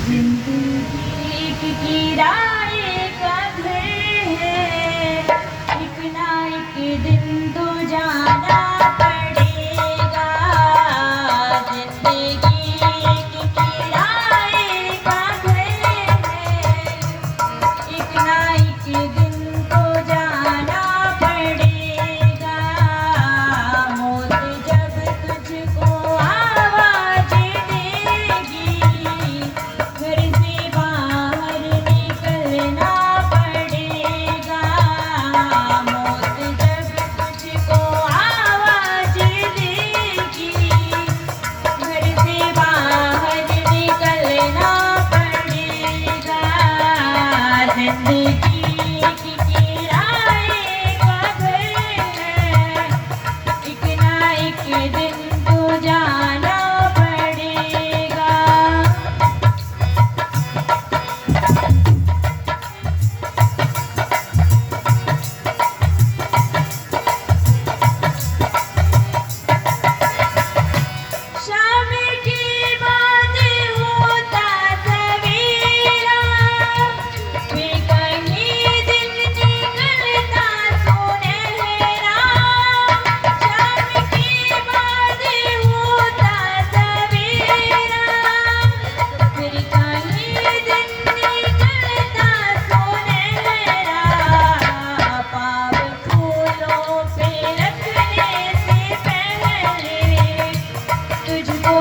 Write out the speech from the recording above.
जिंदगी एक किराए का घर है, एक ना एक दिन तो जाना पड़ेगा। जिंदगी एक किराए का घर है, एक ना एक दिन तो जाना पड़ेगा। मौत जब तुझको आवाज देगी, घर से बाहर निकलना पड़ेगा। मौत जब तुझको आवाज देगी, घर से बाहर निकलना पड़ेगा। जिंदगी की किराए का घर है, एक ना एक दिन तो जाना पड़ेगा। शाम के बाद होता सवेरा, फिर कहीं दिन निकलता सुनहरा। शाम के बाद होता सवेरा, फिर कहीं दिन निकलता सुनहरा। पाँव फूलों पे रखने से पहले तुझको